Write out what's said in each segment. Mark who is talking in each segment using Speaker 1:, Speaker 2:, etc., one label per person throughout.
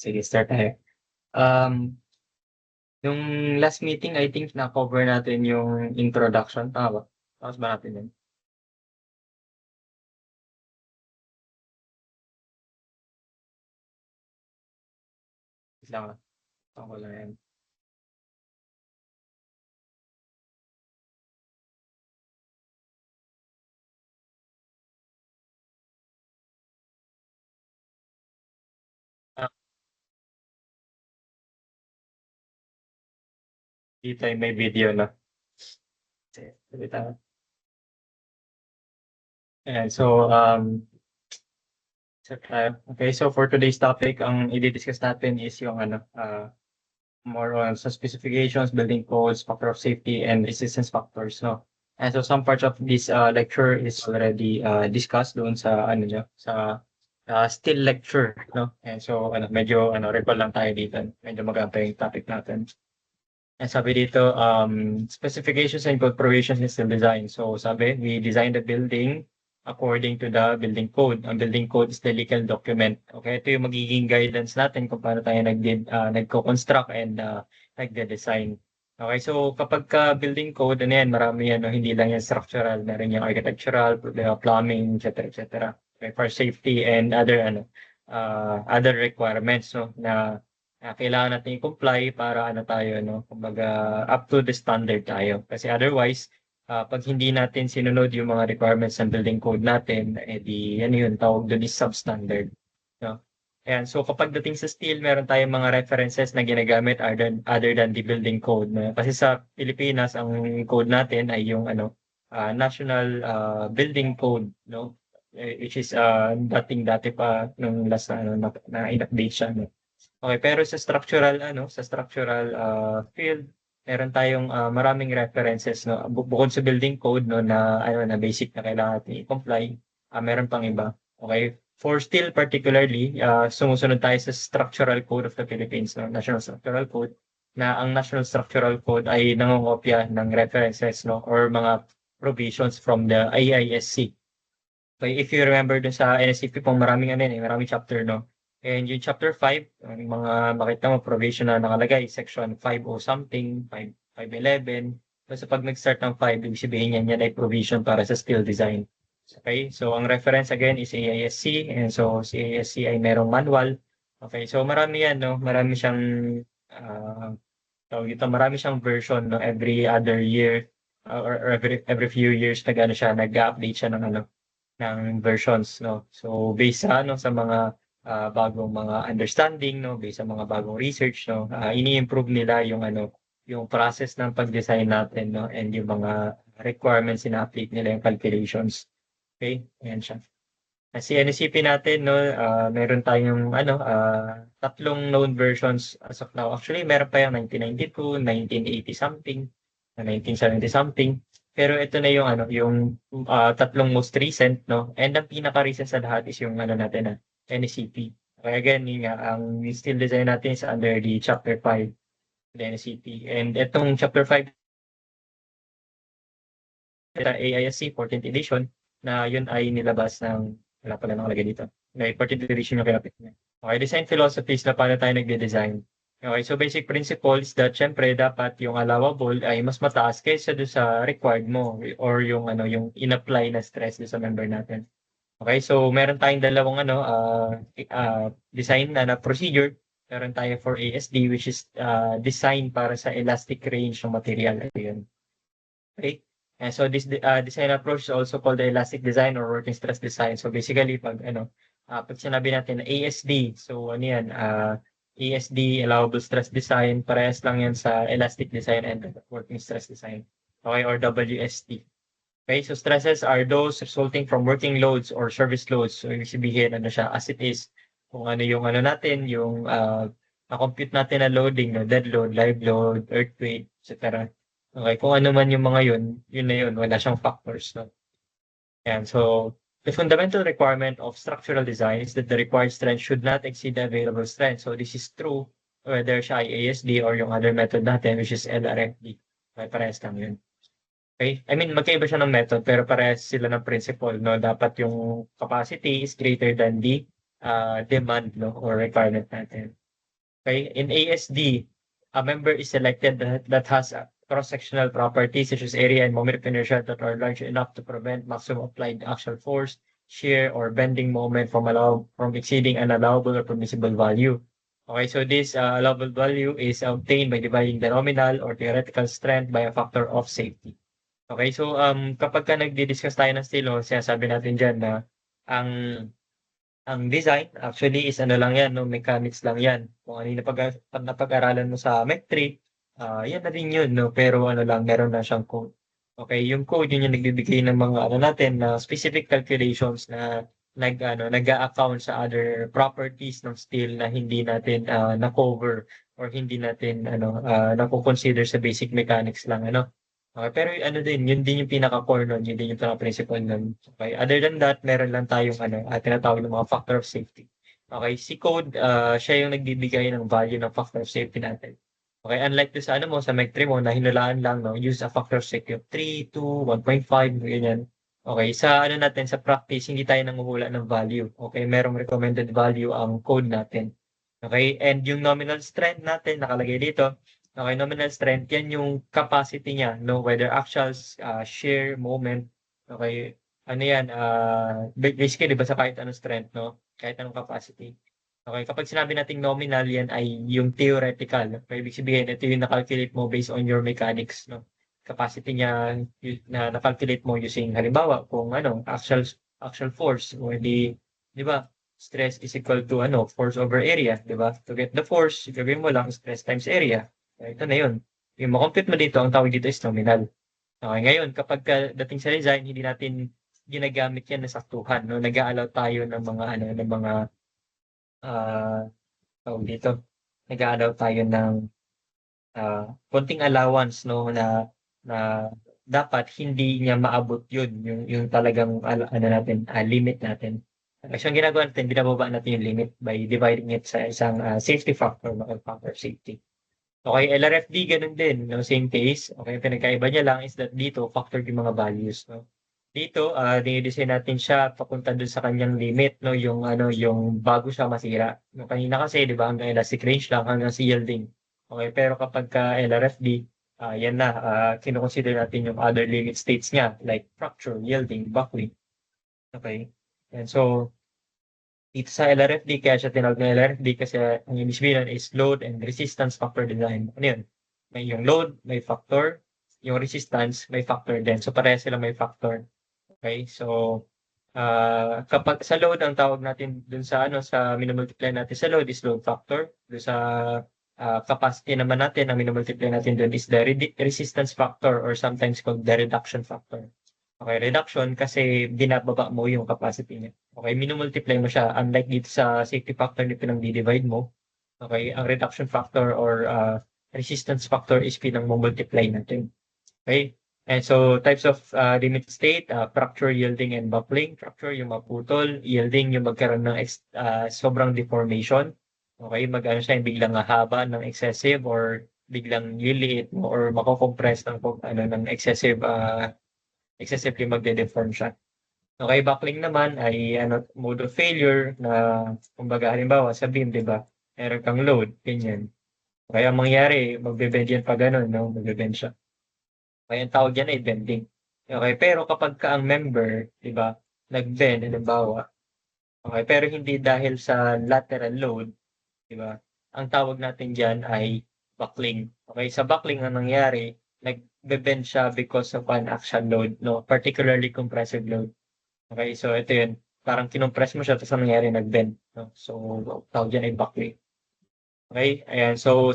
Speaker 1: Sige, start tayo. Um, Nung last meeting, I think na-cover natin yung introduction, tama ba? Tapos ba natin yun? Wait lang, ako lang yan. Ah, dito ay may video na. Sige, tuloy tayo. Ayan, so, start tayo. Okay, so for today's topic, ang i-discuss natin is yung more on sa specifications, building codes, factor of safety, and resistance factors, no? And so some parts of this lecture is already discussed doon sa ano nyo, sa still lecture, no? And so medyo recall lang tayo dito. Medyo maganda yung topic natin. And sabi dito, specifications and code provisions in still design. So sabi, we design the building according to the building code. Ang building code is the legal document. Okay, ito yung magiging guidance natin kung paano tayo nagko-construct and nagde-design. Okay, so kapag ka building code, ano yan, marami yan, no? Hindi lang yan structural, meron yung architectural, plumbing, etc. etc. Okay, for safety and other requirements, no, na kailangan natin i-comply para ano tayo, no, kumbaga up to the standard tayo. Kasi otherwise, 'pag hindi natin sinunod yung mga requirements ng building code natin, eh di ano yun, tawag dun is substandard, no? Ayan, so kapag dating sa steel, meron tayong mga references na ginagamit other than the building code, no? Kasi sa Pilipinas, ang code natin ay yung National Building Code, no? Which is dating-dati pa nung last na in-update siya, no? Okay, pero sa structural field, meron tayong maraming references, no. Bukod sa building code, no, na basic na kailangan natin i-comply, meron pang iba. Okay? For steel particularly, sumusunod tayo sa Structural Code of the Philippines, no, National Structural Code, na ang National Structural Code ay nangongopya ng references, no, or mga provisions from the AISC. Okay, if you remember dun sa NSCP po, maraming maraming chapter, no? And yung chapter 5, ang mga makita mo provision na nakalagay, section 5 o something, 5, 511. So pag nag-start ng 5, ibig sabihin yan ay provision para sa steel design. Okay, so ang reference again is AISC, and so si AISC ay merong manual. Okay, so marami yan, no? Marami siyang, uh, marami siyang version, no? Every other year, or every few years nag-update siya ng versions, no. So based sa sa mga bagong mga understanding, no, based sa mga bagong research, no, ini-improve nila yung yung process ng pag-design natin, no, and yung mga requirements ina-update nila yung calculations. Okay, ayan siya. Si NCP natin, no, meron tayong tatlong known versions as of now. Actually, meron pa yung 1992, 1980 something, 1970 something. Pero ito na yung tatlong most recent, no? And ang pinaka-recent sa lahat is yung natin NCP. Kaya again, yun nga, ang steel design natin is under the chapter 5, the NCP. And itong chapter 5, AISC 14th edition, na yun ay nilabas ng, wala pala nakalagay dito, na 14th edition yung kinapit niya. Okay, design philosophies na paano tayo nagde-design. Okay, so basic principles that syempre dapat yung allowable ay mas mataas kaysa doon sa required mo or yung yung in-apply na stress doon sa member natin. Okay, so meron tayong dalawang design na procedure. Meron tayo for ASD, which is design para sa elastic range ng material. Ayun. Okay. And so this design approach is also called the elastic design or working stress design. So basically pag sinabi natin na ASD, so ano yan, ASD, allowable stress design, parehas lang yan sa elastic design and working stress design. Okay, or WSD. Okay, so stresses are those resulting from working loads or service loads. So ibig sabihin siya as it is, kung ano yung natin, yung na-compute natin na loading, no, dead load, live load, earthquake, etc. Okay, kung ano man yung mga yun na yun, wala siyang factors, no? And so, the fundamental requirement of structural design is that the required strength should not exceed the available strength. So, this is true whether siya ay ASD or yung other method natin, which is LRFD. Okay, parehas lang yun. Okay? I mean, magkaiba siya ng method, pero parehas sila ng principle, no? Dapat yung capacity is greater than the demand, no, or requirement natin. Okay? In ASD, a member is selected that has a cross-sectional properties such as area and moment of inertia that are large enough to prevent maximum applied axial force, shear, or bending moment from exceeding an allowable or permissible value. Okay, so this allowable value is obtained by dividing the nominal or theoretical strength by a factor of safety. Okay, so kapag ka nagdi-discuss tayo ng steel law, sinasabi natin diyan na ang ang design actually is ano lang 'yan 'no, mechanics lang 'yan. Kung ano yung napag-aralan mo sa Mech 3, 'yan na rin 'yun 'no, pero ano lang meron na siyang code. Okay, yung code yun yung nagbibigay ng mga ano natin na specific calculations na nag-a-account sa other properties ng steel na hindi natin, na-cover or hindi natin nako-consider sa basic mechanics lang ano. Okay, pero ano din, yun din yung pinaka-core nun, yun din yung pinaka-principle nun. Okay, other than that, meron lang tayong tinatawag ng mga factor of safety. Okay, si code, siya yung nagbibigay ng value ng factor of safety natin. Okay, unlike sa mo, sa Mech 3 mo, na hinulaan lang, no, use a factor of safety of 3, 2, 1.5, ganyan. Okay, sa natin, sa practice, hindi tayo nanguhula ng value. Okay, merong recommended value ang code natin. Okay, and yung nominal strength natin, nakalagay dito, okay, nominal strength, yan yung capacity niya, no? Whether actuals, shear, moment, okay, ano yan, basically, di ba sa kahit anong strength, no? Kahit anong capacity. Okay, kapag sinabi nating nominal, yan ay yung theoretical. Okay, ibig sabihin, ito yung na-calculate mo based on your mechanics, no? Capacity niya na na-calculate mo using, halimbawa, kung actual force, o di ba, stress is equal to force over area, di ba? To get the force, gagawin mo lang stress times area. Ito na yun. Yung makompute mo dito, ang tawag dito is nominal. Okay, ngayon, kapag dating sa design, hindi natin ginagamit yan na saktuhan, no? Nag-a-allow tayo ng mga, ng mga, ah, tawag dito, nag-a-allow tayo ng konting allowance, no? Na dapat hindi niya maabot yun, yung talagang, natin, limit natin. Kasi ang ginagawa natin, binababa natin yung limit by dividing it sa isang safety factor, factor of safety. Okay, LRFD ganun din, no, same case. Okay, pinagkaiba niya lang is that dito factor yung mga values, no. Dito, dinidesign natin siya papunta dun sa kanyang limit, no, yung bago siya masira. No, kanina kasi, di ba, hanggang elastic range lang, hanggang sa yielding. Okay, pero kapag ka LRFD, yan na, kinoconsider natin yung other limit states niya, like fracture, yielding, buckling. Okay, and so, dito sa LRFD, kaya siya tinawag na LRFD kasi ang ibig sabihin is load and resistance factor design. Ano yun? May yung load, may factor, yung resistance, may factor din. So, pareha sila may factor. Okay? So, kapag sa load, ang tawag natin dun sa sa minumultiply natin sa load is load factor. Dun sa capacity naman natin, ang minumultiply natin dun is the resistance factor or sometimes called the reduction factor. Okay, reduction kasi binababa mo yung capacity niya. Okay, minumultiply mo siya. Unlike dito sa safety factor na pinang-divide mo, okay, ang reduction factor or resistance factor is pinang-multiply natin. Okay, and so types of limit state, fracture, yielding, and buckling. Fracture, yung maputol. Yielding, yung magkaroon ng sobrang deformation. Okay, mag-ano siya, yung biglang haba ng excessive or biglang liliit mo or mako-compress ng excessively magde-deform siya. Okay, buckling naman ay mode of failure na kumbaga halimbawa sa beam, 'di ba? Meron kang load, ganyan. Kaya ang mangyari, magbe-bend yan pa ganun, no? Magbe-bend siya. Kaya ang tawag yan ay bending. Okay, pero kapag ka ang member, 'di ba, nag-bend halimbawa, okay, pero hindi dahil sa lateral load, 'di ba? Ang tawag natin diyan ay buckling. Okay, sa buckling ang nangyari, nagbe-bend siya because of an axial load, no? Particularly compressive load. Okay, so ito yun. Parang kinompress mo siya tapos ang nangyari nag-bend. No? So, tawag dyan ay buckling. Okay, ayan. So,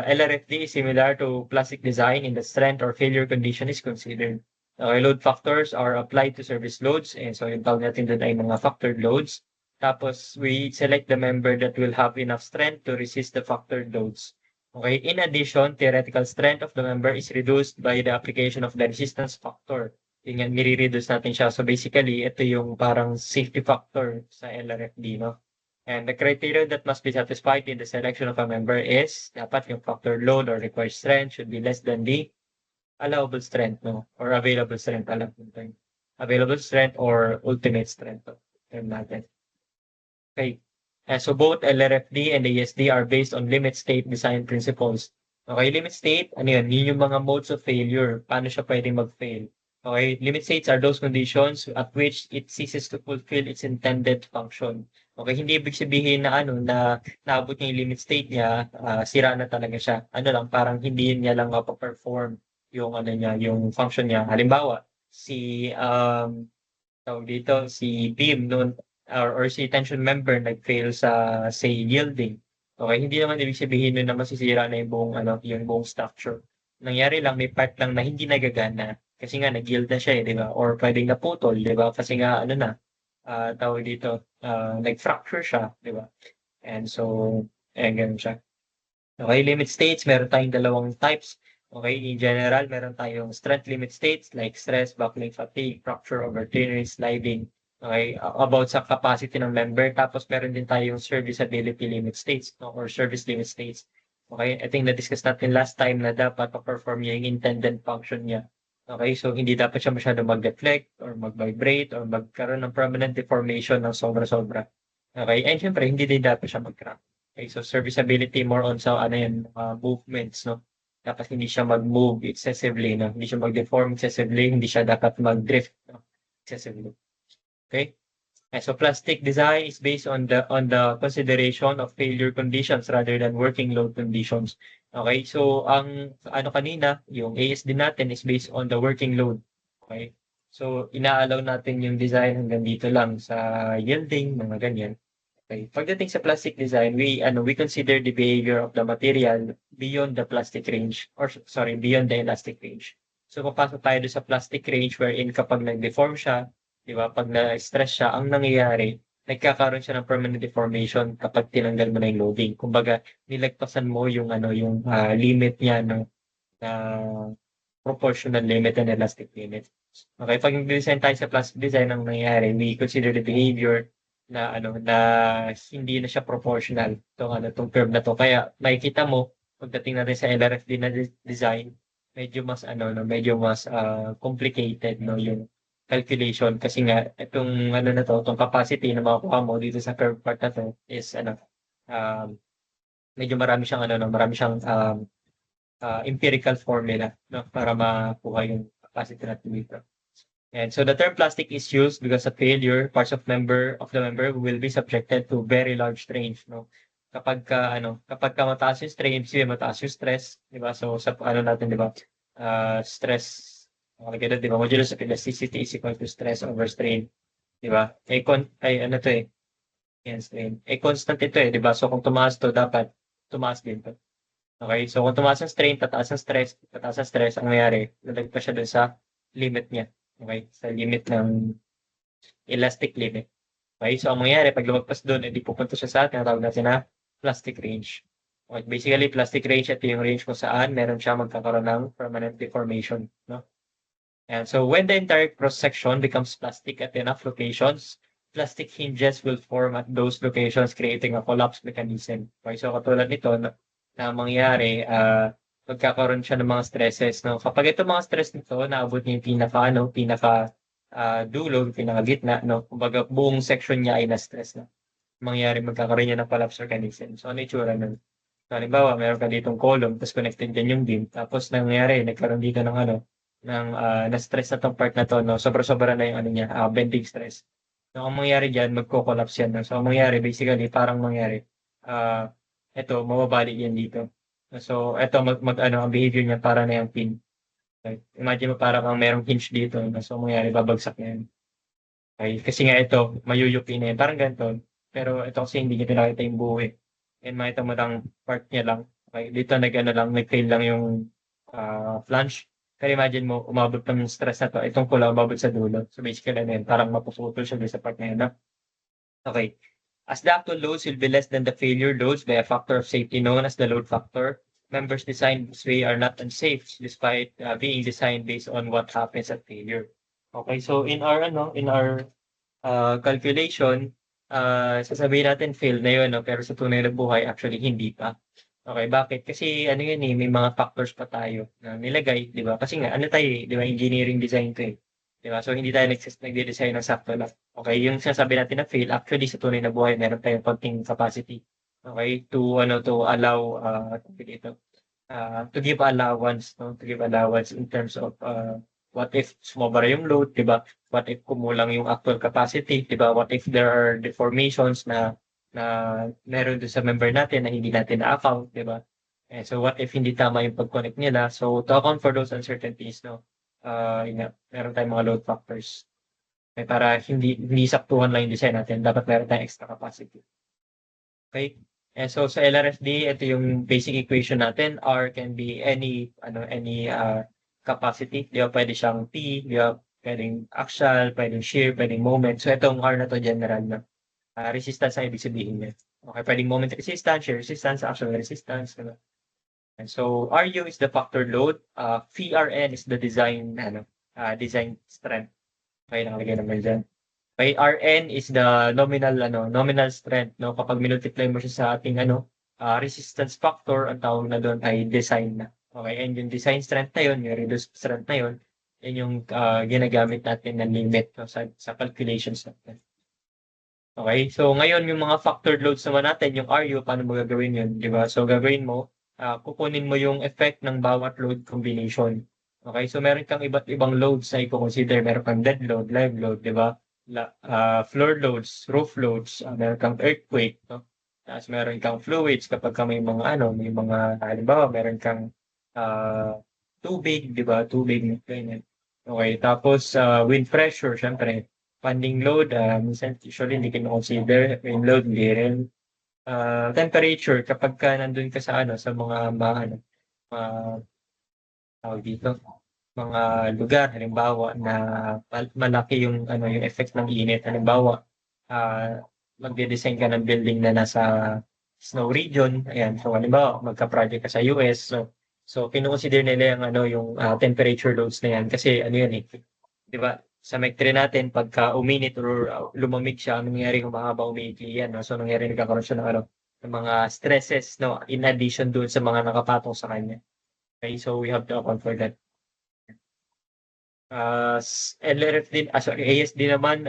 Speaker 1: LRFD is similar to plastic design in the strength or failure condition is considered. Okay, load factors are applied to service loads. And so, yung tawag natin doon ay mga factored loads. Tapos, we select the member that will have enough strength to resist the factored loads. Okay, in addition, theoretical strength of the member is reduced by the application of the resistance factor. Yun yan, nire-reduce natin siya. So basically, ito yung parang safety factor sa LRFD, no? And the criteria that must be satisfied in the selection of a member is dapat yung factor load or required strength should be less than the allowable strength, no? Or available strength, available strength or ultimate strength, term natin. Okay. So both LRFD and ASD are based on limit state design principles. Okay, limit state, ano yun? Yun yung mga modes of failure. Paano siya pwedeng mag-fail? Okay, limit states are those conditions at which it ceases to fulfill its intended function. Okay, hindi ibig sabihin na ano na naabot niya yung limit state niya, sira na talaga siya. Ano lang, parang hindi niya lang mapaperform yung ano niya, yung function niya. Halimbawa, si tawag dito, si beam noon or si tension member nag-fail sa say yielding. Okay, hindi naman ibig sabihin nun na masisira na yung buong ano, yung buong structure. Nangyari lang may part lang na hindi nagagana kasi nga nag-yield na siya, eh, di ba? Or pwedeng naputol, di ba? Kasi nga ano na, tawag dito, nag-fracture siya, di ba? And so, ganun siya. Okay, limit states, meron tayong dalawang types. Okay, in general, meron tayong strength limit states like stress, buckling, fatigue, fracture, overtraining, sliding. Okay, about sa capacity ng member. Tapos meron din tayong serviceability limit states, no, or service limit states. Okay, I think na-discuss natin last time na dapat pa-perform niya yung intended function niya. Okay, so hindi dapat siya masyado mag-deflect or mag-vibrate or magkaroon ng permanent deformation ng sobra-sobra. Okay, and syempre, hindi din dapat siya mag-crack. Okay, so serviceability more on sa ano yan, movements, no? Dapat hindi siya mag-move excessively, no? Hindi siya mag-deform excessively, hindi siya dapat mag-drift, no? Excessively. Okay? And so plastic design is based on the consideration of failure conditions rather than working load conditions. Okay? So ang ano kanina, yung ASD natin is based on the working load. Okay? So inaalaw natin yung design hanggang dito lang sa yielding, mga ganyan. Okay. Pagdating sa plastic design, we consider the behavior of the material beyond the plastic range or sorry, beyond the elastic range. So papasok tayo doon sa plastic range wherein kapag nag-deform siya, di ba, pag na-stress siya, ang nangyayari, nagkakaroon siya ng permanent deformation kapag tinanggal mo na yung loading. Kumbaga, nilagpasan mo yung ano, yung limit niya ng proportional limit and elastic limit. Okay, pag nag-design tayo sa plastic design, ang nangyayari, we consider the behavior na ano na hindi na siya proportional tong curve na to. Kaya makikita mo pagdating natin sa LRFD na design, medyo mas ano no, medyo mas complicated no yung calculation kasi nga itong ano na to, itong capacity na makukuha mo dito sa curve part na to is ano medyo marami siyang ano no, marami siyang empirical formula no para makuha yung capacity natin dito. And so the term plastic is used because of failure, parts of the member will be subjected to very large strains, no? Kapag ka mataas yung strain, kasi mataas yung stress, di ba? So sa ano natin, di ba? Stress, ganun, di ba? Modulus of elasticity is equal to stress over strain, di ba? Ano to eh? Yan, strain. Constant ito eh, di ba? So kung tumaas to, dapat tumaas din to. Okay? So kung tumaas ang strain, tataas ang stress, ang nangyari, lalagpas siya dun sa limit niya. Okay? Sa limit ng elastic limit. Okay? So, ang mangyayari, pag lumagpas doon, edi pupunta siya sa tinatawag natin na plastic range. Okay? Basically, plastic range, ito yung range kung saan meron siya magkakaroon ng permanent deformation. No? And so, when the entire cross-section becomes plastic at enough locations, plastic hinges will form at those locations, creating a collapse mechanism. Okay? So, katulad nito, na mangyayari, magkakaroon siya ng mga stresses, no? Kapag itong mga stress nito, naabot niya yung dulo, pinaka-gitna, no? Kumbaga, buong section niya ay na-stress na. Mangyayari, magkakaroon niya ng collapse mechanism. So, ano yung tsura nun? So, halimbawa, meron ka ditong column, tapos connected dyan yung beam, tapos nangyayari, nagkaroon dito ng ano, na-stress na tong part na to, no? Sobra-sobra na yung ano niya, bending stress. So, ang mangyayari dyan, magko-collapse yan, no? So, ang mangyayari, basically, parang mangyayari, ito, mababalik yan dito. So, eto ano ang behavior niya para na yung pin. Okay. Imagine mo para kang merong hinge dito, no? So, mangyari babagsak na yan. Okay. Kasi nga ito, mayuyupi na yan. Parang ganito. Pero ito kasi hindi niya pinakita yung buo eh. And makita mo lang part niya lang. Okay. Dito nag-fail lang yung flange. Kaya imagine mo, umabot ng stress na to. Itong pula, umabot sa dulo. So, basically, ano yan, parang mapuputol siya sa part na yan. No? Okay. As the actual loads will be less than the failure loads by a factor of safety known as the load factor, members designed this way are not unsafe despite being designed based on what happens at failure. Okay, so in our calculation, sasabihin natin fail na yun, no? Pero sa tunay na buhay, actually hindi pa. Okay, bakit? Kasi ano yun eh, may mga factors pa tayo na nilagay, di ba? Kasi nga, ano tayo eh, di ba? Engineering design to eh. Di ba? So hindi tayo nagde-design ng sakto lang. Okay, yung sinasabi natin na fail, actually sa tunay na buhay meron tayong konting capacity. Okay, to allow dito, to give allowance, no? To give allowance in terms of what if sumobra yung load, 'di ba? What if kumulang yung actual capacity, 'di ba? What if there are deformations na meron doon sa member natin na hindi natin na-account, 'di ba? So what if hindi tama yung pag-connect nila? So to account for those uncertainties, no? Yun nga, meron tayong mga load factors. Para hindi saktuhan lang yung design natin, dapat meron tayong extra capacity. Okay? And so sa LRFD, ito yung basic equation natin. R can be any capacity. Di ba pwede siyang P, di ba pwedeng axial, pwedeng shear, pwedeng moment. So itong R na to general na resistance ang ibig sabihin niya. Okay, pwedeng moment resistance, shear resistance, axial resistance. Diba? And so RU is the factor load, VRN is the design strength. Okay, nakalagay naman dyan. Okay, Rn is the nominal strength, no? Kapag minultiply mo siya sa ating resistance factor, ang tawag na doon ay design na. Okay, and yung design strength na yun, yung reduced strength na yun, yun yung ginagamit natin na limit, no, sa calculations natin. Okay, so ngayon yung mga factored loads naman natin, yung RU, paano mo gagawin yun, di ba? So gagawin mo, kukunin mo yung effect ng bawat load combination. Okay, so meron kang iba't ibang loads na i-consider. Meron kang dead load, live load, di ba? Floor loads, roof loads, meron kang earthquake, no? Tapos meron kang fluids kapag ka may mga halimbawa, meron kang tubig, di ba? Tubig, ganyan. Okay, tapos wind pressure, syempre. Funding load, minsan usually hindi kino-consider. Wind load, hindi rin. Temperature, kapag ka nandun ka sa mga tawag dito, mga lugar, halimbawa, na malaki yung effect ng init. Halimbawa, magde-design ka ng building na nasa snow region. Ayan, so halimbawa, magka-project ka sa US. So kino-consider nila yung temperature loads na yan kasi yan eh. 'Di ba? Sa MEC3 natin, pagka uminit or lumamig siya, anong nangyari kung mahaba umiikli yan, no? So nangyari nagkakaroon siya ng mga stresses, no? In addition doon sa mga nakapatong sa kanya. Okay, so we have to account for that. LRF din, sorry, ASD naman,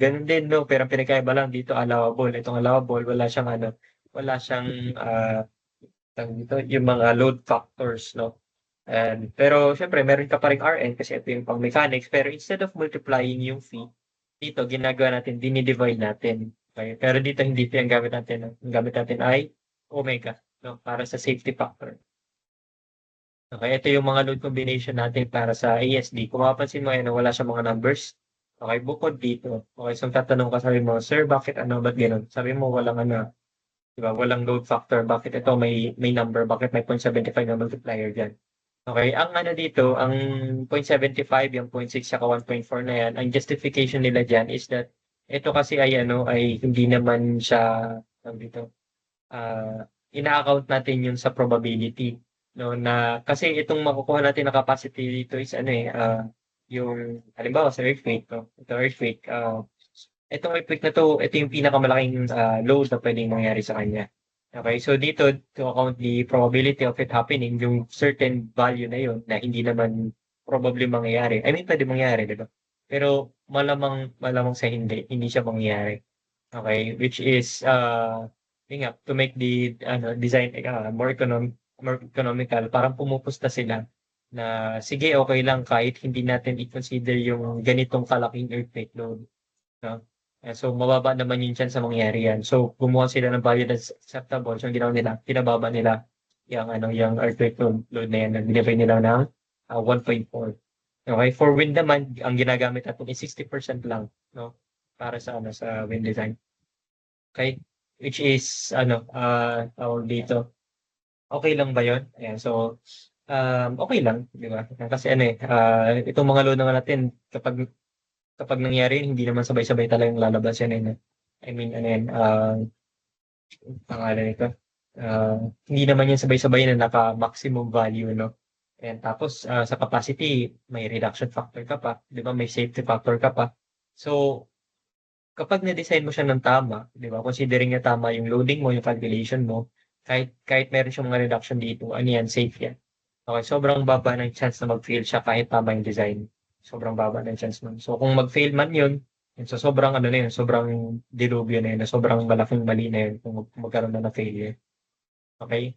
Speaker 1: ganun din, no? Pero ang pinagkaiba lang dito, allowable. Itong allowable, wala siyang, tawag dito, yung mga load factors, no? Pero syempre, meron ka pa ring RN kasi ito yung pang mechanics. Pero instead of multiplying yung fee, dito ginagawa natin, dinidivide natin. Okay? Pero dito hindi ito yung gamit natin. Ang gamit natin ay omega, no? Para sa safety factor. Okay, ito yung mga load combination natin para sa ASD. Kung mapapansin mo, wala siyang mga numbers. Okay, bukod dito. Okay, so tatanong ka, sabi mo, sir, bakit ba't ganun? Sabi mo, walang diba, walang load factor. Bakit ito may number? Bakit may 0.75 na multiplier dyan? Okay, ang dito, ang 0.75, yung 0.6 saka 1.4 na yan, ang justification nila dyan is that ito kasi ay hindi naman siya, dito, ina-account natin yun sa probability. No, na kasi itong makukuha natin na capacity dito is yung halimbawa sa earthquake, no? Ito earthquake, itong earthquake na to, ito yung pinakamalaking load na pwedeng mangyari sa kanya. Okay, so dito, to account the probability of it happening, yung certain value na yun, na hindi naman probably mangyayari. I mean, pwede mangyari, di ba? Pero malamang sa hindi siya mangyayari. Okay, which is, yun nga, to make the design more economical, parang pumupusta sila na sige, okay lang kahit hindi natin i-consider yung ganitong kalaking earthquake load. No? So, mababa naman yung chance na mangyari yan. So, gumawa sila ng value that's acceptable. So, ang ginawa nila, pinababa nila yung earthquake load na yan. Nag-divide nila ng 1.4. Okay, for wind naman, ang ginagamit natin is 60% lang, no? Para sa wind design. Okay? Which is, tawag dito, okay lang ba yun? Ayan, so, okay lang, di ba? Kasi itong mga load naman natin, kapag nangyari, hindi naman sabay-sabay talagang lalabas yan. I mean, pangalan nito. Hindi naman yan sabay-sabay na naka-maximum value, no? And tapos, sa capacity, may reduction factor ka pa, di ba? May safety factor ka pa. So, kapag na-design mo siya ng tama, di ba? Considering na tama yung loading mo, yung calculation mo, kahit meron siyang mga reduction dito, yan, safe yan. Okay, sobrang baba ng chance na mag-fail siya kahit tama yung design. Sobrang baba ng chance nun. So, kung mag-fail man yun, And so sobrang ano na yun, sobrang dilubyo na yun, sobrang malaking mali na yun kung magkaroon na ng failure. Okay?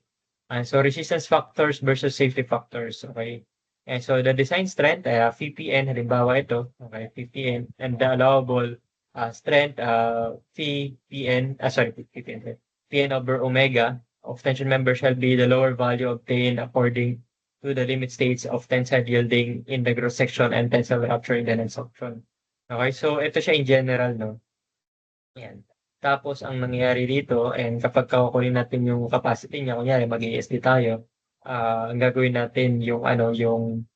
Speaker 1: So resistance factors versus safety factors. Okay? And so the design strength, VPN, halimbawa ito, okay, VPN, and the allowable strength, PN over omega of tension member shall be the lower value obtained according to the limit states of tensile yielding in the gross section and tensile rupture in the next section. Okay, so ito siya in general, no? Yan. Tapos ang nangyayari dito, and kapag kukunin natin yung capacity niya, kunyari mag-ESD tayo, ang gagawin natin yung ano, yung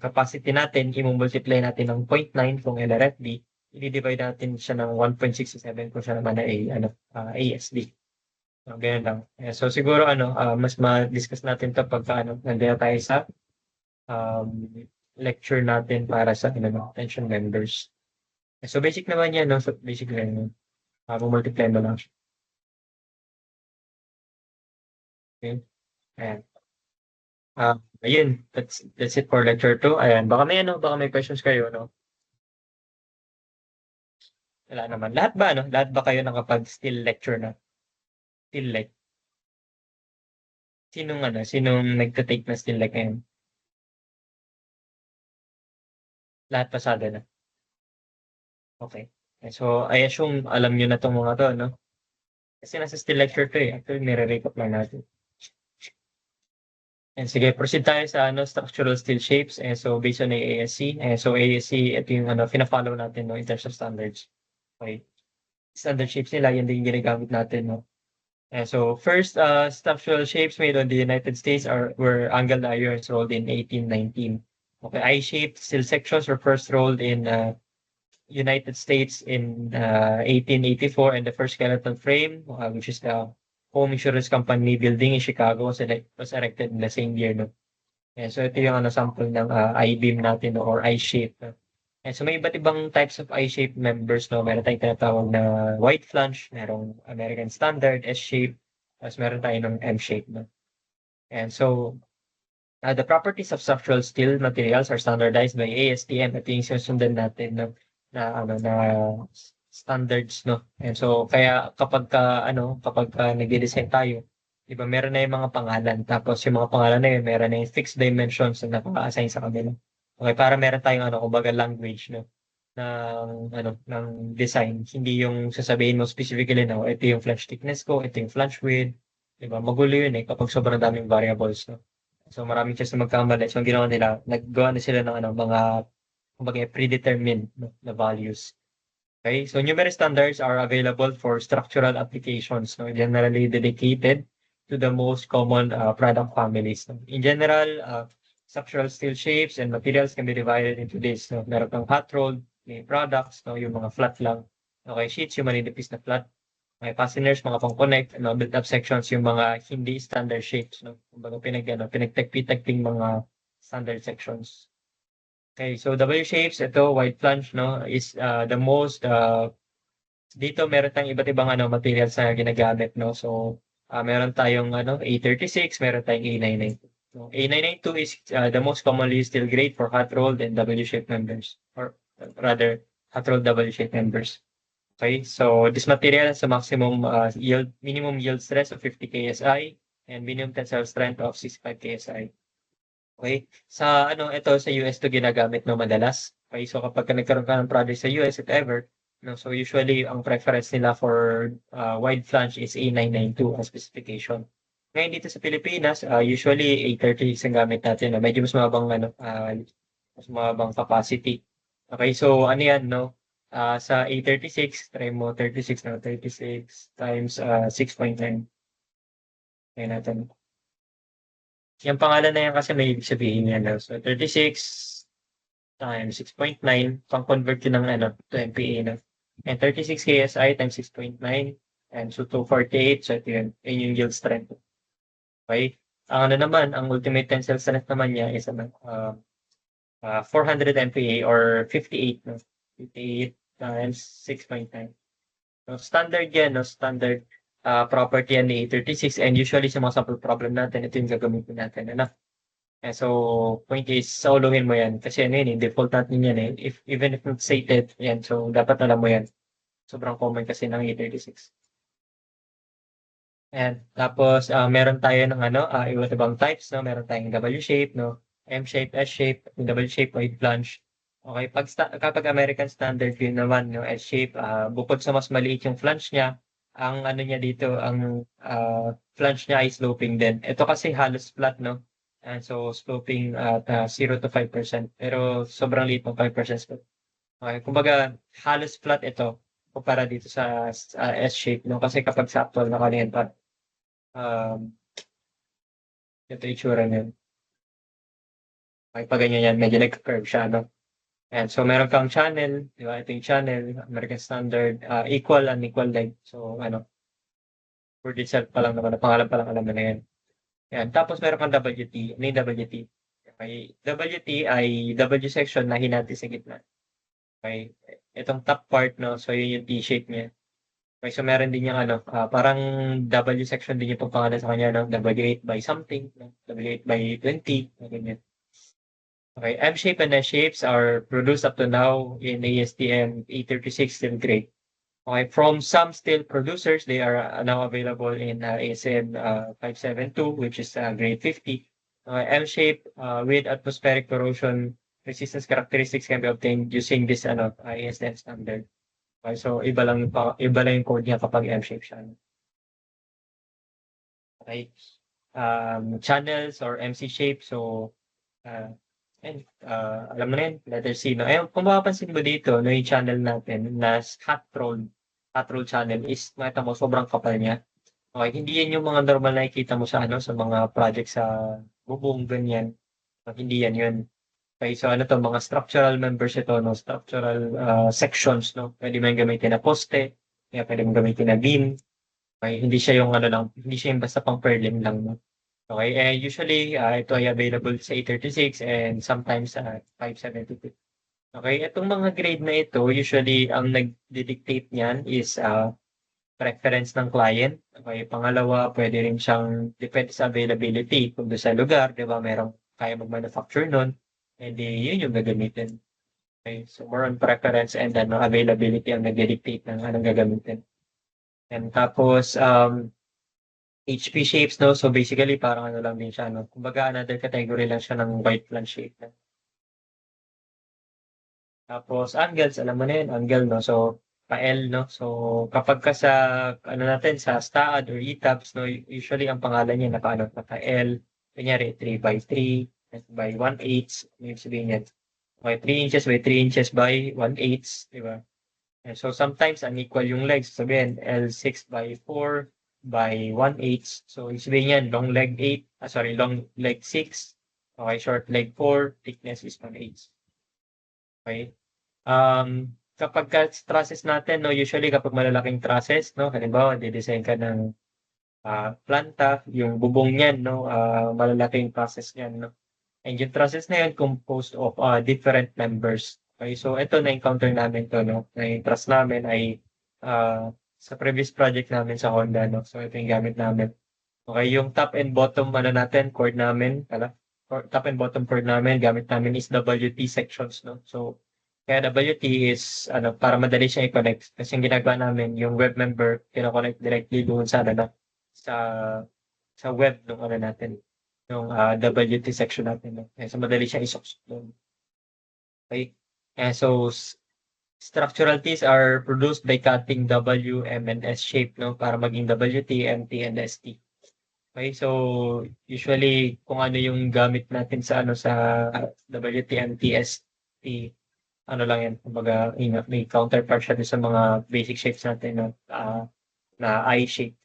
Speaker 1: capacity natin, i-multiply natin ng 0.9 kung LRFD, i-divide natin siya ng 1.67 kung siya naman ay ano, ASD. So, ganyan lang. So siguro ano, mas ma-discuss natin 'to pagka ano, nandiyan tayo sa um, lecture natin para sa ano, tension members. So basic naman yan, no? So basic lang yun. Multiply mo lang siya. Okay? Ayan. Ayun, that's it for lecture 2. Ayan, baka may ano, baka may questions kayo, no? Wala naman. Lahat ba, ano? Lahat ba kayo nakapag-still lecture na? Still like? Sinong nagta-take na still like ngayon? Lahat pasado na. Okay. So, I assume alam niyo na 'tong mga 'to, no? Kasi nasa still lecture 'to, eh. Actually, nire-recap lang natin. And sige, proceed tayo sa ano, structural steel shapes. So, based on AASC. So, AASC, ito yung ano, fina-follow natin, no, in terms of standards. Okay. Standard shapes nila, yan din yung ginagamit natin, no? So, first, structural shapes made on the United States were angled irons rolled in 1819. Okay, I-shaped steel sections were first rolled in United States in 1884, and the first skeleton frame, which is the Home Insurance Company building in Chicago, was erected in the same year. No? And so ito yung ano, sample ng I-beam natin, no, or I-shape. No? And so may iba't ibang types of I-shape members. No? Meron tayong tinatawag na wide flange, merong American Standard, S-shape, tapos meron tayo ng M-shape. No? And so the properties of structural steel materials are standardized by ASTM. Ito yung susundan natin, no? na standards, no? And so kaya kapag nagde-design tayo, 'di ba, meron na yung mga pangalan, tapos yung mga pangalan na yun meron na yung fixed dimensions na naka-assign sa kanila. Okay, para meron tayong ano, kumbaga language, no, ng design. Hindi yung sasabihin mo specifically na, ito yung flange thickness ko, ito yung flange width, 'di ba? Magulo yun, kapag sobrang daming variables, no? So maraming chance na magkamali. So ang ginawa nila, naggawa na sila ng ano, mga kumbaga predetermined, no, na values. Okay, so numerous standards are available for structural applications, no, generally dedicated to the most common product families. No. In general, structural steel shapes and materials can be divided into this. No. Meron kang hot rolled, may products, no, yung mga flat lang. Okay, sheets, yung maninipis na flat. May fasteners, mga pang-connect, no, built-up sections, yung mga hindi standard shapes. No. Kumbaga pinagtagpi-tagping mga standard sections. Okay, so W shapes, ito, wide flange, no, is the most, dito meron tayong iba't ibang ano, materials na ginagamit, no. So, meron tayong ano, A36, meron tayong A992. So, A992 is the most commonly used steel grade for hot rolled and W shaped members, or rather, hot rolled W shaped members. Okay, so this material has a maximum minimum yield stress of 50 KSI and minimum tensile strength of 65 KSI. Okay, sa ano, ito sa US 'to ginagamit, no, madalas. Okay, so kapag nagkaroon ka ng project sa US, if ever, no, so usually ang preference nila for wide flange is A992 ang specification. Ngayon dito sa Pilipinas, usually A36 ang gamit natin, no? Medyo mas mababang ano, mas mababang capacity. Okay, so ano yan, no? Sa A36, try mo 36 na 36 times 6.9. Kaya natin. Yung pangalan na yan kasi may ibig sabihin yan. No? So 36 times 6.9, pang-convert yun ng ano, to MPa. No? And 36 KSI times 6.9, and so 248, so ito yun, yun yung yield strength. Okay? Ang ano naman, ang ultimate tensile strength naman niya is 400 MPa or 58, no? 58 times 6.9. So standard yan, no? Standard property yan ni A36, and usually sa mga sample problem natin, ito yung gagamitin natin. Ano? So, point is, solohin mo yan. Kasi ano yun, default natin yan eh. Even if not stated, yan. So, dapat alam mo yan. Sobrang common kasi ng E36. And tapos, meron tayo ng iba't ibang types, no? Meron tayong W shape, no? M shape, S shape, W shape, wide flange. Okay, kapag American Standard yun naman, no? S shape, bukod sa mas maliit yung flange niya, ang ano niya dito, ang flange niya ay sloping din. Ito kasi halos flat, no? And so, sloping at 0 to 5%. Pero sobrang liit ng 5% slope. Okay, kumbaga, halos flat ito kumpara dito sa S shape, no? Kasi kapag sa actual na kanina, Um, ito yung itsura niyan. Okay, pag ganyan yan, medyo nag-curve siya, no? And so, meron kang channel, di ba? Ito yung channel, American Standard, equal, unequal length. So, word itself pa lang naman, pangalan pa lang alam mo na yan. Yan. Tapos, meron kang WT. Ano yung WT? Okay. WT ay W section na hinati sa gitna. Okay. Itong top part, no? So, yun yung T-shape niya. Okay, so meron din yung parang W section din yung pagpangalan sa kanya, no? W8 by something, no? W8 by 20, ganyan. Okay, M shape and S shapes are produced up to now in ASTM 836 steel grade. Okay, from some steel producers, they are now available in ASM 572, which is grade 50. M shape with atmospheric corrosion resistance characteristics can be obtained using this ASTM standard. Okay, so iba lang yung code niya kapag M shape siya. Okay, channels or MC shape, so uh, alam mo na yun, letter C, no? Ayun, kung mapapansin mo dito, no, yung channel natin na hot roll channel is, makita mo, sobrang kapal niya. Okay, hindi yan yung mga normal na nakikita mo sa mga project sa bubong, ganyan. Hindi yan yun. Okay, so mga structural members ito, no? Structural sections, no? Pwede mo yung gamitin na poste, kaya pwede mo gamitin na beam. Okay, hindi siya yung hindi siya yung basta pang purlin lang, no? Okay, usually, ito ay available sa 836 and sometimes sa 572. Okay, itong mga grade na ito, usually, ang nag-dictate niyan is preference ng client. Okay, pangalawa, pwede rin siyang depende sa availability. Kung doon sa lugar, di ba, merong kaya mag-manufacture nun, hindi yun yung gagamitin. Okay, so more on preference and availability ang nag-dictate ng anong gagamitin. And tapos, HP shapes, no? So basically, parang lang din siya, no? Kumbaga, another category lang siya ng white plant shape. No? Tapos, angles, alam mo na yun, angle, no? So, pa-L, no? So, kapag ka sa, sa STAAD or ETABS, no? Usually, ang pangalan niya, naka-L. Kunyari, 3 by 3 by 1/8. Yung sabihin yan. Okay, 3 inches by 3 inches by 1/8, di ba? And so, sometimes, unequal yung legs. Sabihin, L6 by 4 by 1/8. So, yung sabihin yan, long leg 8, long leg 6. Okay, short leg 4, thickness is 1/8. Okay? Kapag trusses natin, no, usually kapag malalaking trusses, no, halimbawa, didesign ka ng planta, yung bubong niyan, no, malalaking trusses niyan, no. And yung trusses na yan composed of different members. Okay, so ito na-encounter namin to, no, na yung truss namin ay sa previous project namin sa Honda, no. So ito yung gamit namin. Okay, yung top and bottom natin, cord namin, top and bottom cord namin, gamit namin is WT sections, no. So kaya WT is para madali siyang i-connect. Kasi yung ginagawa namin, yung web member, kino-connect directly doon sa sa sa web ng natin, yung WT section natin. No? Kaya so madali siyang isok doon. Okay? So structural T's are produced by cutting W, M, and S shape, no? Para maging WT, MT, and ST. Okay, so usually kung ano yung gamit natin sa WT, MT, ST, lang yan, kumbaga, may counterpart siya sa mga basic shapes natin na I shape.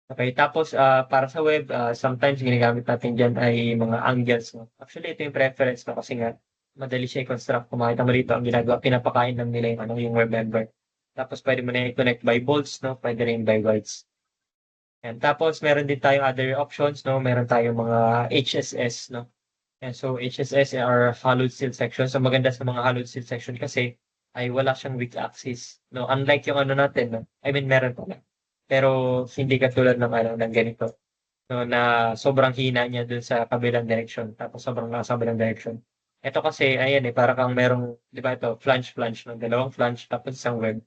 Speaker 1: Okay, tapos para sa web, sometimes ginagamit natin dyan ay mga angles. No? Actually, ito yung preference no? Kasi nga, madali siya i-construct. Kung makita mo dito, ang ginagawa, pinapakain lang nila yung web member. Tapos pwede mo na i-connect by bolts, no? Pwede rin by welds. And tapos meron din tayong other options, no? Meron tayong mga HSS, no? And so HSS are hollow steel section. So maganda sa mga hollow steel section kasi ay wala siyang weak axis. No, unlike yung natin, no. I mean meron pala. Pero hindi katulad ng ng ganito. no, na sobrang hina niya dun sa kabilang direksyon, tapos sobrang lakas sa kabilang direksyon. Ito kasi, ayan eh, para kang merong, di ba ito, flange, no, dalawang flange, tapos isang web.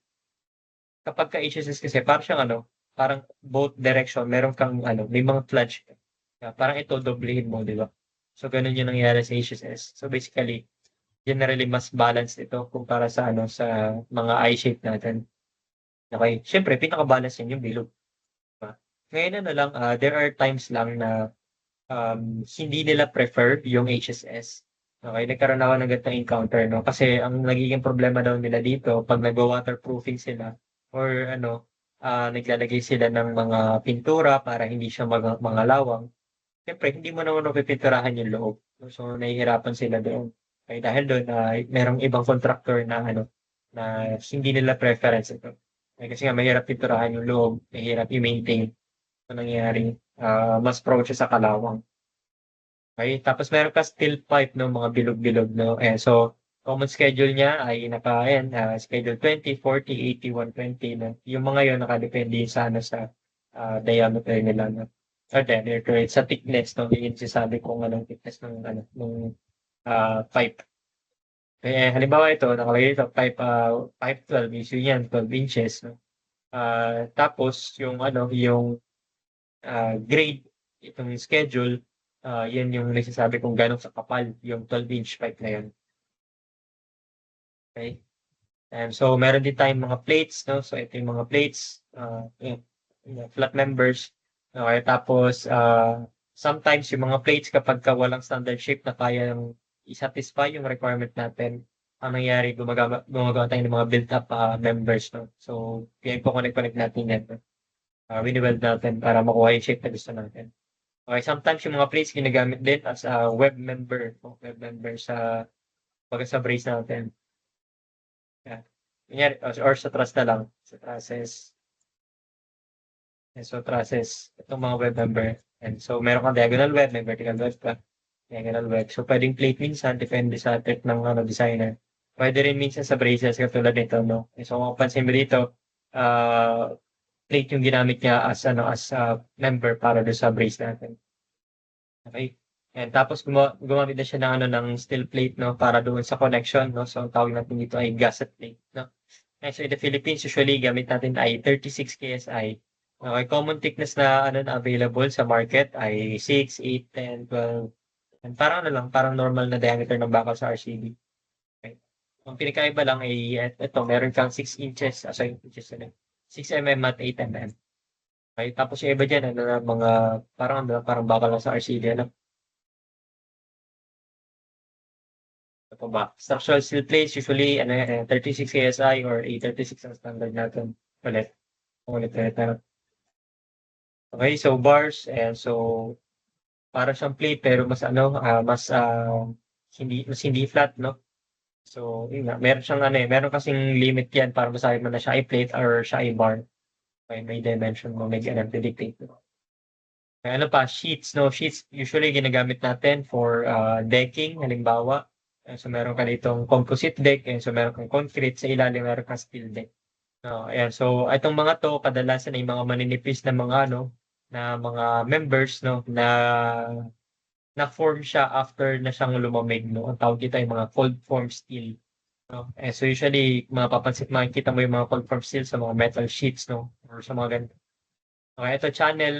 Speaker 1: Kapag ka HSS kasi, parang siyang ano, parang both direction, meron kang ano, may mga flange. Parang ito, doblehin mo, di ba? So, ganun yung nangyayari sa HSS. So, basically, generally, mas balanced ito kumpara sa ano, sa mga I-shape natin. Okay? Siyempre, pinaka-balance yun yung bilog. Diba? Ngayon ano lang, there are times lang na hindi nila prefer yung HSS. Okay, nagkaroon ako ng ganitong encounter, no? Kasi ang nagiging problema daw nila dito, pag nagwa-waterproofing sila, or ano, naglalagay sila ng mga pintura para hindi siya mga lawang. Siyempre, hindi mo naman mapipinturahan yung loob. So, nahihirapan sila doon. Okay, dahil doon, merong ibang contractor na ano, na hindi nila preference ito. Kasi nga, mahirap pinturahan yung loob, mahirap i-maintain. Ito nangyayari, mas prone siya sa kalawang. Okay, tapos meron ka steel pipe no, mga bilog-bilog no. So common schedule niya ay schedule 20, 40, 80, 120 no. Yung mga yon nakadepende sa ano sa diameter nila no. Or diameter sa thickness no, yung sinasabi kung anong thickness ng pipe. Halimbawa ito, nakalagay ito, pipe 12, usually yan, 12 inches. No? Tapos, yung grade, itong schedule, yan yung nagsasabi kung gano'ng sa kapal yung 12-inch pipe na yun. Okay? And so, meron din tayong mga plates, no? So, ito yung mga plates, flat members. Okay, tapos, sometimes yung mga plates kapag walang standard shape na kaya i-satisfy yung requirement natin, ang nangyayari, gumagawa tayo ng mga built-up members, no? So, kaya po connect natin yan. Wini-weld natin para makuha yung shape na gusto natin. Okay, sometimes yung mga plates ginagamit din as a web member, no? Web member sa brace natin. Yeah. Kunyari, or sa truss na lang, sa trusses. And so trusses, itong mga web member. And so meron kang diagonal web, may vertical web ka, diagonal web. So pwedeng plate minsan, depende sa type ng designer. Pwede rin minsan sa braces katulad nito, no? And so kung mapansin mo dito, plate yung ginamit niya as member para do sa brace natin. Okay. And tapos gumamit na siya ng steel plate no para doon sa connection no. So ang tawag natin dito ay gasket plate no. And so in the Philippines usually gamit natin ay 36 KSI. Okay, common thickness na na available sa market ay 6, 8, 10, 12. And parang parang normal na diameter ng bakal sa RCB. Okay. Ang pinakaiba lang ay ito, meron kang 6 inches, 6 mm at 8 mm. Okay, tapos yung iba diyan mga parang bakal lang sa RCB Ito ba? Structural steel plates, usually 36 KSI or A36 ang standard natin. Ulit. Okay, so bars, and so para siyang plate pero mas hindi flat, no? So, yun nga, meron siyang meron kasing limit yan para masabi mo na siya ay plate or siya ay bar. Okay, may dimension mo, may dictate. Sheets, no? Sheets usually ginagamit natin for decking, halimbawa. So meron ka ditong composite deck, so meron kang concrete, sa ilalim meron kang steel deck. No, ayan. So itong mga to kadalasan ay mga maninipis na mga members no na form siya after na siyang lumamig no. Ang tawag dito ay mga cold form steel. No? So usually makikita mo yung mga cold form steel sa mga metal sheets no or sa mga ganito. Okay, ito channel,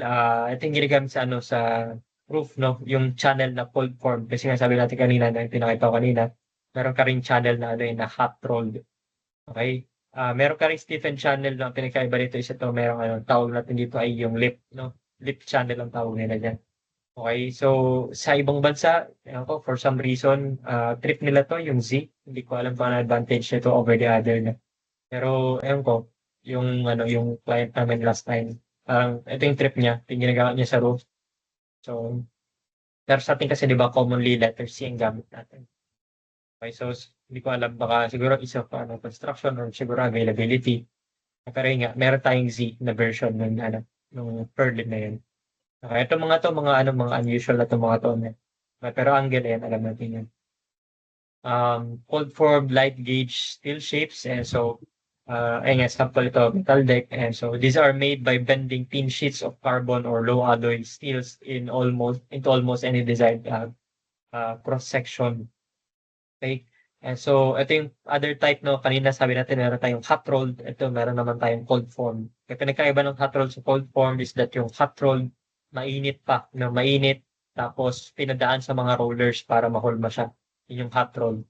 Speaker 1: ito yung ginagamit sa roof, no? Yung channel na cold form. Kasi nga sabi natin kanina, na pinakita ko kanina, meron ka rin channel na hot rolled. Okay? Meron ka rin stiffened channel na pinakaiba dito is ito, meron tawag natin dito ay yung lip, no? Lip channel ang tawag nila dyan. Okay, so sa ibang bansa, for some reason, trip nila to, yung Z. Hindi ko alam kung ano advantage nito over the other na. Pero, ko, yung client namin last time, ito yung trip niya, yung ginagamit niya sa roof. So, pero sa atin kasi di ba commonly letter C ang gamit natin. Okay, so hindi ko alam, baka siguro isa pa construction or siguro availability. Pero yun nga, meron tayong Z na version ng Perlin na yun. Okay, ito mga unusual na ito mga to. Pero angle yan, alam natin yan. Cold form light gauge steel shapes, and so Ayun nga, sample ito, metal deck. And so these are made by bending thin sheets of carbon or low alloy steels into almost any desired cross section. Okay. And so ito yung other type, no, kanina sabi natin meron tayong hot rolled, ito meron naman tayong cold form. Kaya pinagkaiba ng hot rolled sa cold form is that yung hot rolled mainit pa, no, mainit tapos pinadaan sa mga rollers para mahulma siya. Yun yung hot rolled.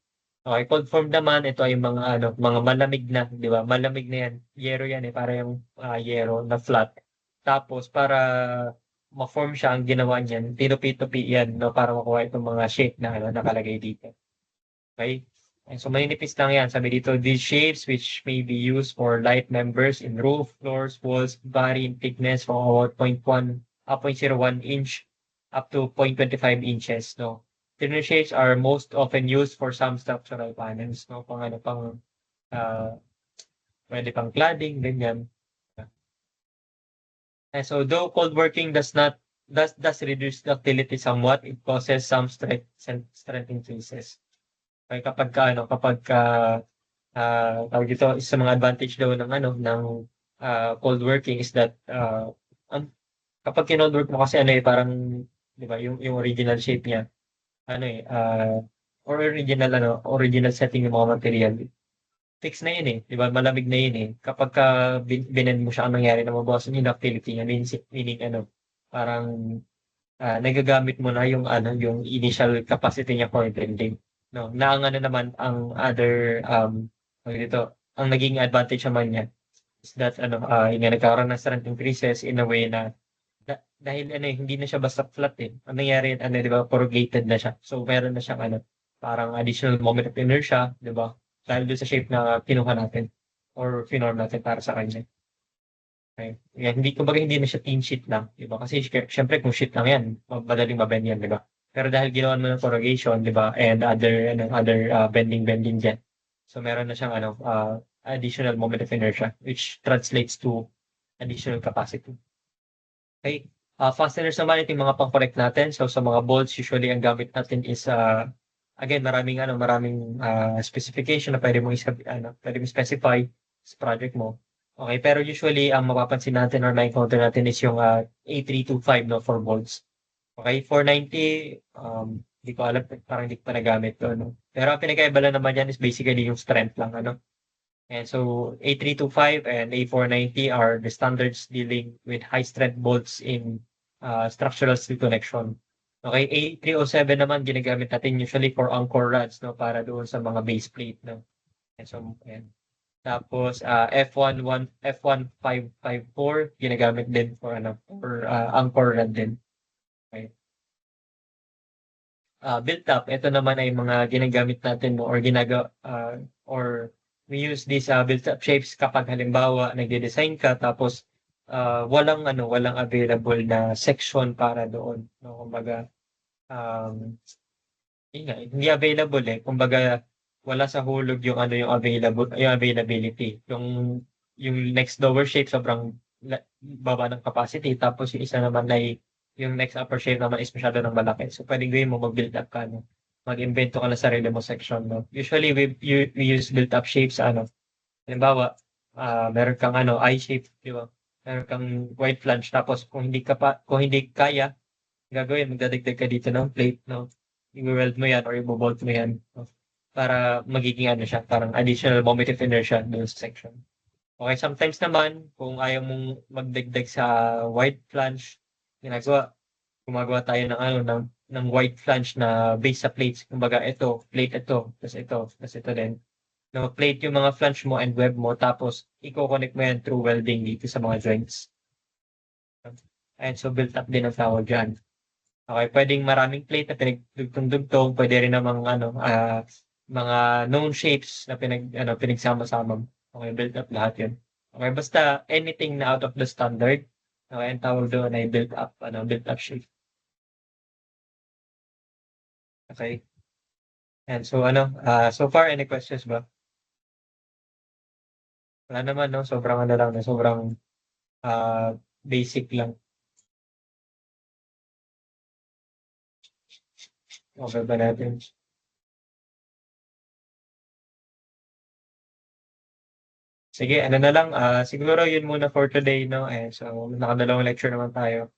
Speaker 1: Okay, cold form naman, ito ay mga ano, mga malamig na, 'di ba? Malamig na 'yan. Yero 'yan eh, para yung yero na flat. Tapos para ma-form siya, ang ginawa niyan, tinupi-tupi 'yan, no, para makuha itong mga shape na ano, nakalagay dito. Okay? And so maninipis lang 'yan. Sabi dito, these shapes which may be used for light members in roof, floors, walls vary in thickness from about 0.01 inch up to 0.25 inches, no? Thinner shapes are most often used for some structural panels, no? Pang ano, ah, pwede pang cladding, ganyan. And so though cold working does reduce ductility somewhat, it causes some strength increases. Kaya kapag ka tawag dito, isa sa mga advantage daw ng ano, ng cold working is that kapag kinold work mo kasi ano eh, parang, 'di ba, yung original shape niya, ano eh, or original setting ng mga material, fix na yun eh, 'di ba? Malamig na yun eh. Kapagka binend mo siya, ang nangyari na mabawasan yung ductility niya, meaning ano, parang nagagamit mo na yung ano, yung initial capacity niya for bending. No, na ang ano naman, ang other tawag dito, ang naging advantage naman niya is that ano, yun nga, nagkakaroon ng strength increases in a way na dahil ano eh, hindi na siya basta flat eh. Ang nangyari, ano, 'di ba, corrugated na siya. So meron na siyang ano, parang additional moment of inertia, 'di ba? Dahil doon sa shape na kinuha natin or finorm natin para sa kanya. Okay. Yan, hindi, kumbaga hindi na siya thin sheet lang, 'di ba? Kasi syempre kung sheet lang 'yan, madaling mabend 'yan, 'di ba? Pero dahil ginawa mo ng corrugation, 'di ba? And other bending diyan. So meron na siyang ano, additional moment of inertia which translates to additional capacity. Okay. Fasteners naman ito yung mga pang-connect natin. So sa mga bolts, usually ang gamit natin is again, maraming specification na pwede mong specify sa project mo. Okay, pero usually ang mapapansin natin or na-encounter natin is yung A325, no, for bolts. Okay, 490, hindi ko alam, parang hindi ko pa nagamit to, no. Pero ang pinagkaiba lang naman yan is basically yung strength lang, ano. And so A325 and A490 are the standards dealing with high-strength bolts in structural steel connection. Okay, A307 naman ginagamit natin usually for anchor rods, no, para doon sa mga base plate, no. And so, ayan. Tapos F1554 ginagamit din for ano, for anchor rod din. Okay. Built up, ito naman ay mga ginagamit natin, no, or or we use these built up shapes kapag halimbawa nagde-design ka tapos walang available na section para doon, no? Kumbaga, um, yun nga, hindi available eh. Kumbaga, wala sa hulog yung availability. Yung next lower shape sobrang baba ng capacity, tapos yung isa naman ay yung next upper shape naman is masyado ng malaki. So pwedeng gawin mo mag-build up ka, no? Mag-invento ka ng sarili mo section, no? Usually we use built up shapes ano. Halimbawa, meron kang ano, I shape, di ba? Meron kang wide flange, tapos kung hindi kaya, gagawin, magdadagdag ka dito ng plate, no? I-weld mo yan or i-bolt mo yan, no? Para magiging ano siya, parang additional moment of inertia doon sa section. Okay, sometimes naman, kung ayaw mong magdagdag sa wide flange, gumagawa tayo ng ano, ng wide flange na base sa plates. Kumbaga, tapos ito din. No, plate yung mga flange mo and web mo, tapos i-connect mo yan through welding dito sa mga joints. And so built up din ang tawag dyan. Okay, pwedeng maraming plate na pinagdugtong-dugtong, pwede rin namang ano, mga known shapes na pinagsama-sama. Okay, built up lahat yun. Okay, basta anything na out of the standard, okay, ang tawag doon ay built up shape. Okay. And so so far, any questions ba? Wala naman, no? Sobrang ano lang, no? Sobrang basic lang. Okay ba natin? sige ano na lang, siguro yun muna for today 'no, so nakadalawang lecture naman tayo.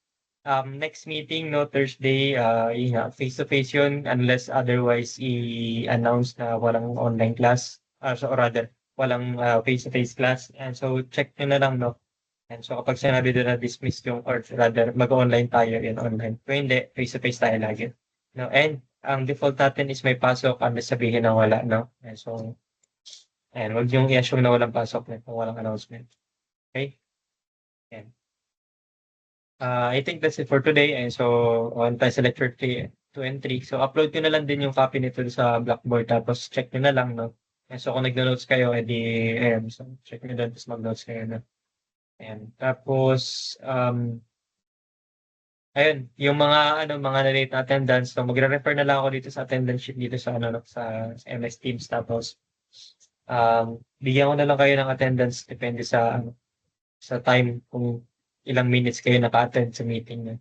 Speaker 1: Next meeting 'no, Thursday, yun nga face to face yun unless otherwise i-announce na walang online class, so or rather walang, face to face class and so check niyo na lang 'no. And so kapag sinabi dun na dismiss yung or rather mag-o-online tayo, yun online. Kung hindi, face to face tayo lagi. No, and ang default natin is may pasok unless sabihin na wala 'no. And so ayan, wag niyong i-assume na walang pasok na kung walang announcement. Okay? Ayan. I think that's it for today and so on tayo sa lecture 2 and 3. So upload ko na lang din yung copy nito sa Blackboard tapos check niyo na lang 'no. And so kung nagno-notes kayo, edi ayan, so check niyo do'n tapos mag-notes kayo 'no. Ayan. Tapos, ayun, yung mga ano, mga na-late na attendance, so magre-refer na lang ako dito sa attendance sheet dito sa ano, sa MS Teams tapos bigyan ko na lang kayo ng attendance depende sa ano, sa time kung ilang minutes kayo naka-attend sa meeting niyo.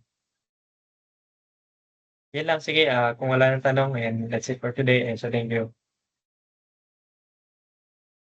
Speaker 1: Yun lang, sige, kung wala ng tanong, and that's it for today, and so thank you.